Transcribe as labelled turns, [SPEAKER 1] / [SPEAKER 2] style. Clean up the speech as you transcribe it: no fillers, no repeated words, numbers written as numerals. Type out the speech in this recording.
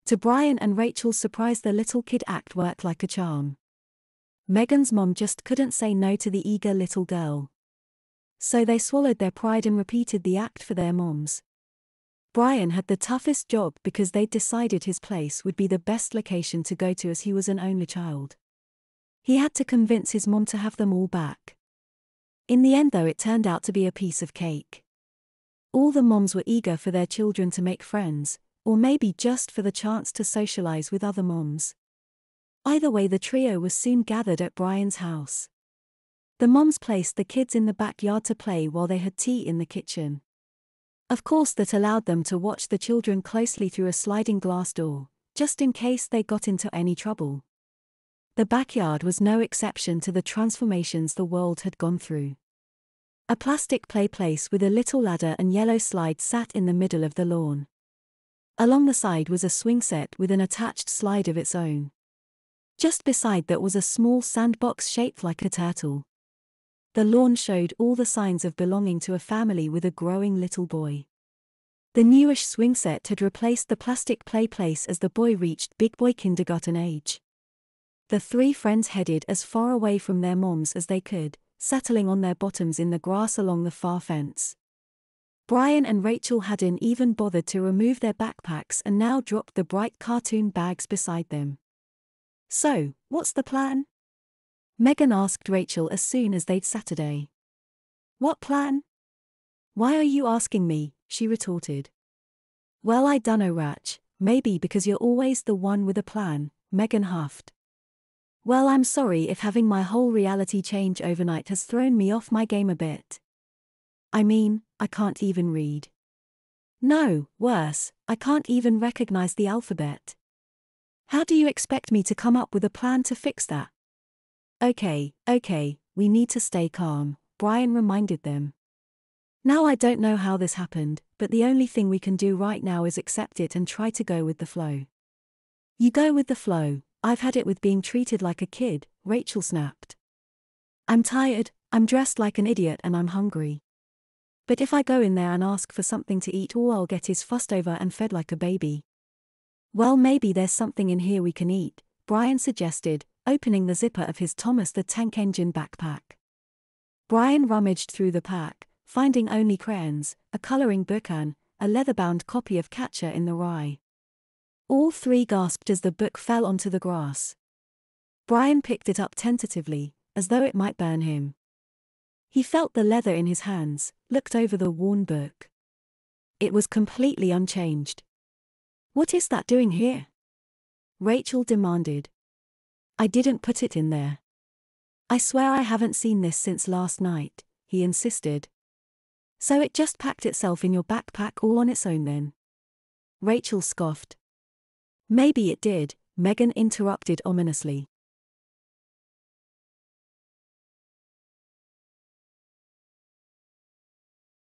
[SPEAKER 1] To Brian and Rachel's surprise, the little kid act worked like a charm. Megan's mom just couldn't say no to the eager little girl. So they swallowed their pride and repeated the act for their moms. Brian had the toughest job because they'd decided his place would be the best location to go to as he was an only child. He had to convince his mom to have them all back. In the end though, it turned out to be a piece of cake. All the moms were eager for their children to make friends, or maybe just for the chance to socialize with other moms. Either way, the trio was soon gathered at Brian's house. The moms placed the kids in the backyard to play while they had tea in the kitchen. Of course, that allowed them to watch the children closely through a sliding glass door, just in case they got into any trouble. The backyard was no exception to the transformations the world had gone through. A plastic play place with a little ladder and yellow slide sat in the middle of the lawn. Along the side was a swing set with an attached slide of its own. Just beside that was a small sandbox shaped like a turtle. The lawn showed all the signs of belonging to a family with a growing little boy. The newish swing set had replaced the plastic play place as the boy reached big boy kindergarten age. The three friends headed as far away from their moms as they could, settling on their bottoms in the grass along the far fence. Brian and Rachel hadn't even bothered to remove their backpacks and now dropped the bright cartoon bags beside them. "So, what's the plan?" Megan asked Rachel as soon as they'd Saturday. "What plan? Why are you asking me?" she retorted. "Well, I dunno, Rach, maybe because you're always the one with a plan," Megan huffed. "Well, I'm sorry if having my whole reality change overnight has thrown me off my game a bit. I mean, I can't even read. No, worse, I can't even recognize the alphabet. How do you expect me to come up with a plan to fix that?" Okay, we need to stay calm," Brian reminded them. "Now I don't know how this happened, but the only thing we can do right now is accept it and try to go with the flow." "You go with the flow, I've had it with being treated like a kid," Rachel snapped. "I'm tired, I'm dressed like an idiot and I'm hungry. But if I go in there and ask for something to eat, all I'll get is fussed over and fed like a baby." "Well, maybe there's something in here we can eat," Brian suggested, opening the zipper of his Thomas the Tank Engine backpack. Brian rummaged through the pack, finding only crayons, a coloring book and a leather-bound copy of Catcher in the Rye. All three gasped as the book fell onto the grass. Brian picked it up tentatively, as though it might burn him. He felt the leather in his hands, looked over the worn book. It was completely unchanged. "What is that doing here?" Rachel demanded. "I didn't put it in there. I swear I haven't seen this since last night," he insisted. "So it just packed itself in your backpack all on its own then?" Rachel scoffed. "Maybe it did," Megan interrupted ominously.